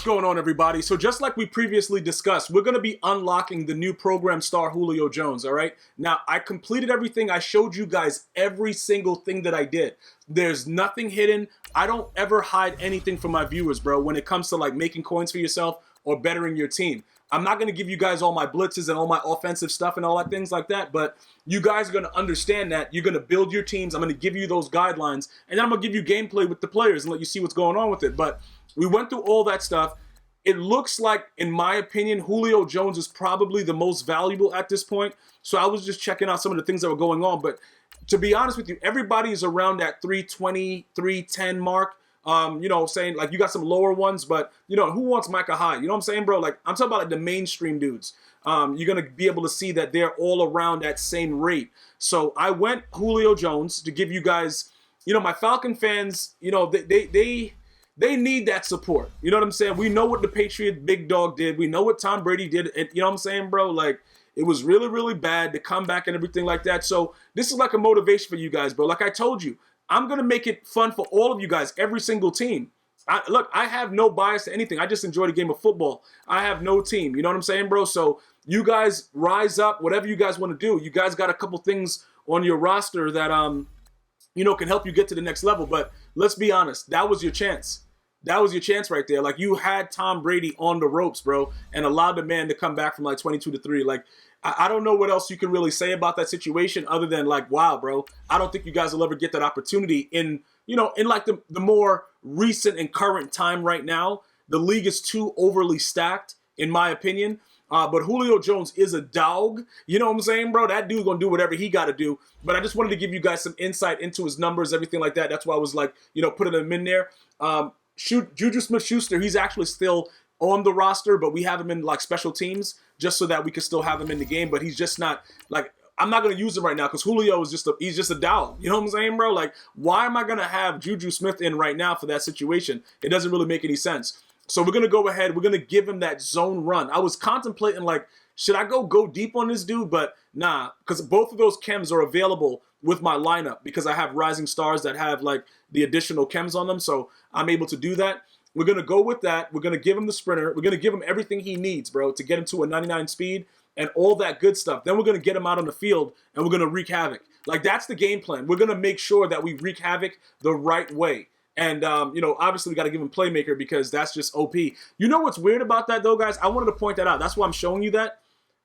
going on, everybody? So just like we previously discussed, we're going to be unlocking the new program star Julio Jones, all right? Now, I completed everything. I showed you guys every single thing that I did. There's nothing hidden. I don't ever hide anything from my viewers, bro, when it comes to like making coins for yourself or bettering your team. I'm not going to give you guys all my blitzes and all my offensive stuff and all that things like that, but you guys are going to understand that. You're going to build your teams. I'm going to give you those guidelines, and then I'm going to give you gameplay with the players and let you see what's going on with it. But we went through all that stuff. It looks like, in my opinion, Julio Jones is probably the most valuable at this point. So I was just checking out some of the things that were going on. But to be honest with you, everybody is around that 320, 310 mark. You know, saying like you got some lower ones, but you know, who wants Micah Hyde? You know what I'm saying, bro? Like I'm talking about like the mainstream dudes. You're going to be able to see that they're all around that same rate. So I went Julio Jones to give you guys, you know, my Falcon fans, you know, they need that support. You know what I'm saying? We know what the Patriot big dog did. We know what Tom Brady did. And, you know what I'm saying, bro? Like, it was really, really bad to come back and everything like that. So this is like a motivation for you guys, bro. Like I told you, I'm going to make it fun for all of you guys, every single team. Look, I have no bias to anything. I just enjoy the game of football. I have no team. You know what I'm saying, bro? So you guys rise up, whatever you guys want to do. You guys got a couple things on your roster that, you know, can help you get to the next level. But let's be honest, that was your chance. That was your chance right there. Like, you had Tom Brady on the ropes, bro, and allowed the man to come back from like 22-3. Like, I don't know what else you can really say about that situation other than like, wow, bro, I don't think you guys will ever get that opportunity in, you know, in like the more recent and current time right now. The league is too overly stacked, in my opinion. But Julio Jones is a dog. You know what I'm saying, bro? That dude's going to do whatever he got to do. But I just wanted to give you guys some insight into his numbers, everything like that. That's why I was like, you know, putting him in there. Juju Smith-Schuster, he's actually still on the roster, but we have him in like special teams just so that we can still have him in the game. But he's just not like, I'm not going to use him right now because Julio is he's just a dog. You know what I'm saying, bro? Like, why am I going to have Juju Smith in right now for that situation? It doesn't really make any sense. So we're going to go ahead. We're going to give him that zone run. I was contemplating like, should I go deep on this dude? But nah, because both of those chems are available with my lineup because I have rising stars that have like the additional chems on them. So I'm able to do that. We're going to go with that. We're going to give him the sprinter. We're going to give him everything he needs, bro, to get him to a 99 speed and all that good stuff. Then we're going to get him out on the field and we're going to wreak havoc. Like, that's the game plan. We're going to make sure that we wreak havoc the right way. And, you know, obviously we got to give him playmaker because that's just OP. You know what's weird about that, though, guys? I wanted to point that out. That's why I'm showing you that.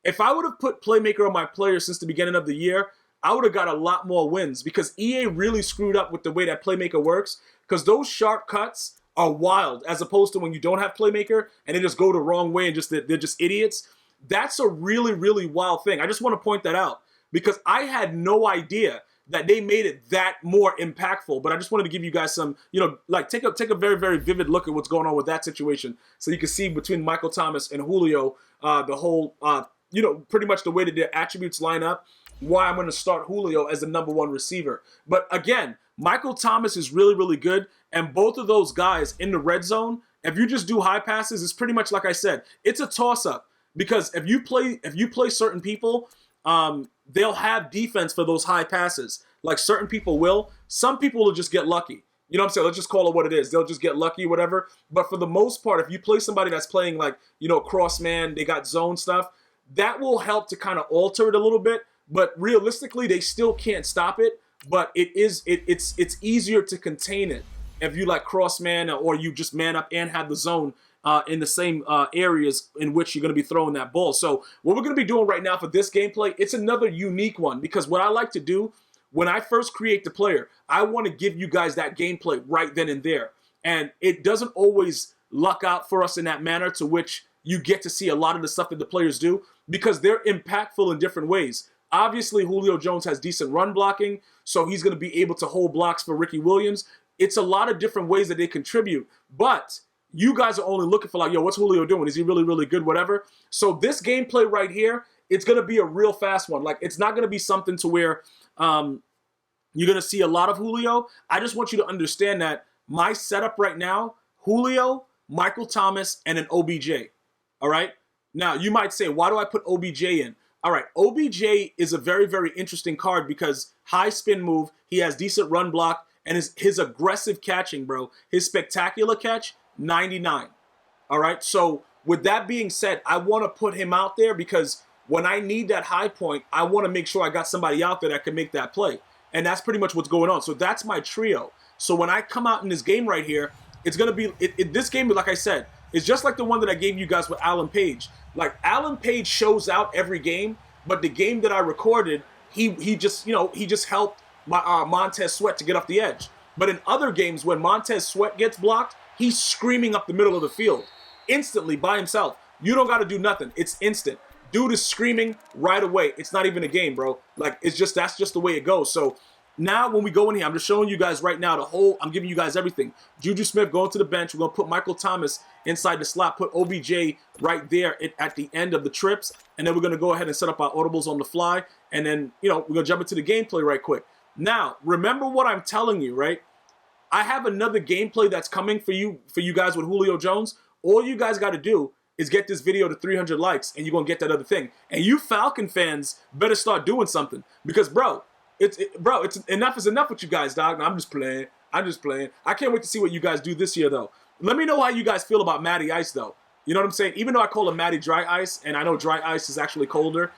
If I would have put playmaker on my players since the beginning of the year, I would have got a lot more wins because EA really screwed up with the way that playmaker works because those sharp cuts are wild as opposed to when you don't have playmaker and they just go the wrong way and they're just idiots. That's a really, really wild thing. I just want to point that out because I had no idea that they made it that more impactful. But I just wanted to give you guys some, you know, like take a very, very vivid look at what's going on with that situation so you can see between Michael Thomas and Julio the whole, you know, pretty much the way that their attributes line up, why I'm going to start Julio as the #1 receiver. But again, Michael Thomas is really, really good. And both of those guys in the red zone, if you just do high passes, it's pretty much like I said, it's a toss-up. Because if you play certain people, they'll have defense for those high passes. Like certain people will. Some people will just get lucky. You know what I'm saying? Let's just call it what it is. They'll just get lucky, whatever. But for the most part, if you play somebody that's playing like, you know, cross man, they got zone stuff, that will help to kind of alter it a little bit. But realistically, they still can't stop it. But it's easier to contain it if you like cross man or you just man up and have the zone in the same areas in which you're going to be throwing that ball. So what we're going to be doing right now for this gameplay, it's another unique one because what I like to do when I first create the player, I want to give you guys that gameplay right then and there. And it doesn't always luck out for us in that manner to which you get to see a lot of the stuff that the players do because they're impactful in different ways. Obviously, Julio Jones has decent run blocking, so he's going to be able to hold blocks for Ricky Williams. It's a lot of different ways that they contribute, but you guys are only looking for like, yo, what's Julio doing? Is he really, really good? Whatever. So this gameplay right here, it's going to be a real fast one. Like, it's not going to be something to where you're going to see a lot of Julio. I just want you to understand that my setup right now, Julio, Michael Thomas, and an OBJ. All right? Now, you might say, why do I put OBJ in? All right, OBJ is a very, very interesting card because high spin move, he has decent run block, and his aggressive catching, bro, his spectacular catch, 99. All right. So with that being said, I want to put him out there because when I need that high point, I want to make sure I got somebody out there that can make that play. And that's pretty much what's going on. So that's my trio. So when I come out in this game right here, it's going to be, this game, like I said, is just like the one that I gave you guys with Alan Page. Like, Alan Page shows out every game, but the game that I recorded, he just helped my Montez Sweat to get off the edge. But in other games, when Montez Sweat gets blocked, he's screaming up the middle of the field instantly by himself. You don't got to do nothing. It's instant. Dude is screaming right away. It's not even a game, bro. Like, that's just the way it goes. So now when we go in here, I'm just showing you guys right now I'm giving you guys everything. Juju Smith going to the bench. We're going to put Michael Thomas inside the slot, put OBJ right there at the end of the trips, and then we're going to go ahead and set up our audibles on the fly, and then, we're going to jump into the gameplay right quick. Now, remember what I'm telling you, right? I have another gameplay that's coming for you guys with Julio Jones. All you guys got to do is get this video to 300 likes, and you're going to get that other thing. And you Falcon fans better start doing something because, bro, it's enough is enough with you guys, dog. No, I'm just playing. I can't wait to see what you guys do this year, though. Let me know how you guys feel about Matty Ice, though. You know what I'm saying? Even though I call him Matty Dry Ice, and I know Dry Ice is actually colder,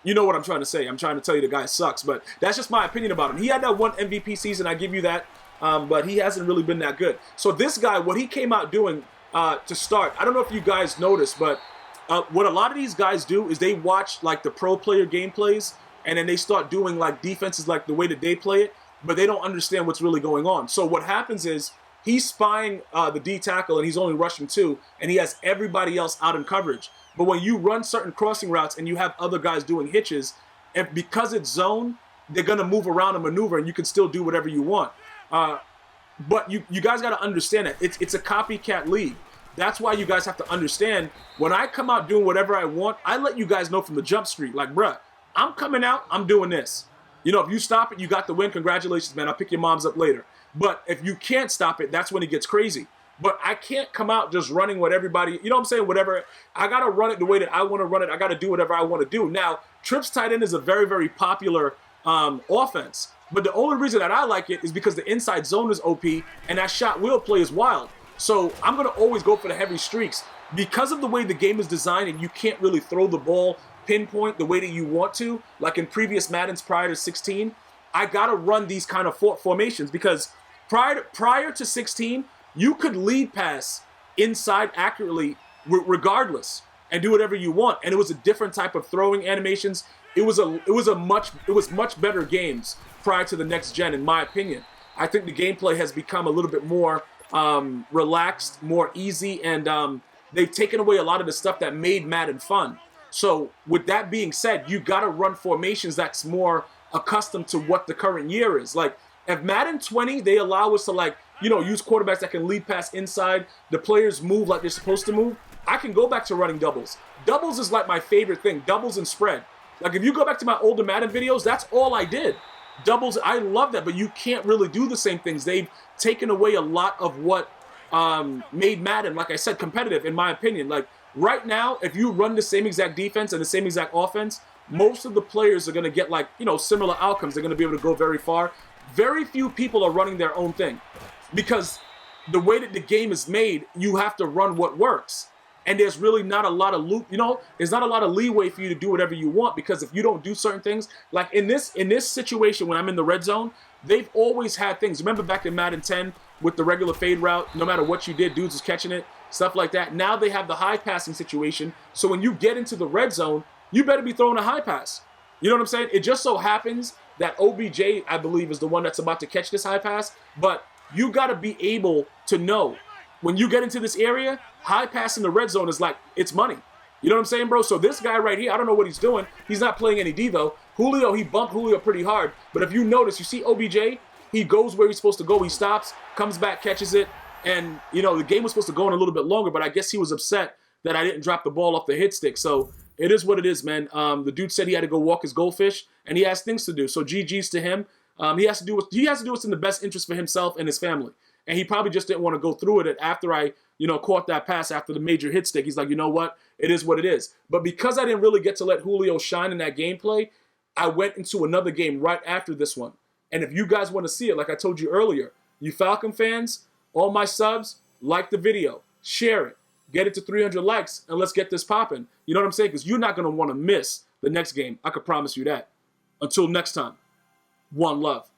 you know what I'm trying to say. I'm trying to tell you the guy sucks, but that's just my opinion about him. He had that one MVP season, I give you that, but he hasn't really been that good. So this guy, what he came out doing to start, I don't know if you guys noticed, but what a lot of these guys do is they watch like the pro player gameplays, and then they start doing like defenses like the way that they play it, but they don't understand what's really going on. So what happens is he's spying the D tackle, and he's only rushing 2, and he has everybody else out in coverage. But when you run certain crossing routes and you have other guys doing hitches, and because it's zone, they're going to move around and maneuver, and you can still do whatever you want. But you guys got to understand that it's a copycat league. That's why you guys have to understand, when I come out doing whatever I want, I let you guys know from the jump street. Like, bruh, I'm coming out, I'm doing this. If you stop it, you got the win. Congratulations, man. I'll pick your moms up later. But if you can't stop it, that's when it gets crazy. But I can't come out just running what everybody, you know what I'm saying? Whatever. I got to run it the way that I want to run it. I got to do whatever I want to do. Now, trips tight end is a very, very popular offense. But the only reason that I like it is because the inside zone is OP and that shot wheel play is wild. So I'm going to always go for the heavy streaks. Because of the way the game is designed and you can't really throw the ball pinpoint the way that you want to, like in previous Maddens prior to 16, I got to run these kind of formations because prior to 16, you could lead pass inside accurately regardless and do whatever you want. And it was a different type of throwing animations. It was much better games prior to the next gen, in my opinion. I think the gameplay has become a little bit more relaxed, more easy, and they've taken away a lot of the stuff that made Madden fun. So with that being said, you got to run formations that's more accustomed to what the current year is. Like, if Madden 20, they allow us to, use quarterbacks that can lead pass inside, the players move like they're supposed to move, I can go back to running doubles. Doubles is like my favorite thing, doubles and spread. Like, if you go back to my older Madden videos, that's all I did. Doubles, I love that, but you can't really do the same things. They've taken away a lot of what made Madden, like I said, competitive, in my opinion. Like, right now, if you run the same exact defense and the same exact offense, most of the players are going to get, similar outcomes. They're going to be able to go very far. Very few people are running their own thing because the way that the game is made, you have to run what works. And there's really not a lot of there's not a lot of leeway for you to do whatever you want, because if you don't do certain things, like in this situation when I'm in the red zone, they've always had things. Remember back in Madden 10 with the regular fade route, no matter what you did, dudes was catching it, stuff like that. Now they have the high passing situation. So when you get into the red zone, you better be throwing a high pass. You know what I'm saying? It just so happens that OBJ, I believe, is the one that's about to catch this high pass, but you got to be able to know when you get into this area, high pass in the red zone is like, it's money. You know what I'm saying, bro? So this guy right here, I don't know what he's doing. He's not playing any D, though. Julio, he bumped Julio pretty hard. But if you notice, you see OBJ, he goes where he's supposed to go. He stops, comes back, catches it. And, the game was supposed to go on a little bit longer, but I guess he was upset that I didn't drop the ball off the hit stick. So it is what it is, man. The dude said he had to go walk his goldfish, and he has things to do. So GG's to him. He has to do what's in the best interest for himself and his family. And he probably just didn't want to go through it after I, caught that pass after the major hit stick. He's like, you know what? It is what it is. But because I didn't really get to let Julio shine in that gameplay, I went into another game right after this one. And if you guys want to see it, like I told you earlier, you Falcon fans, all my subs, like the video. share it, get it to 300 likes, and let's get this popping. You know what I'm saying? Because you're not going to want to miss the next game. I can promise you that. Until next time, one love.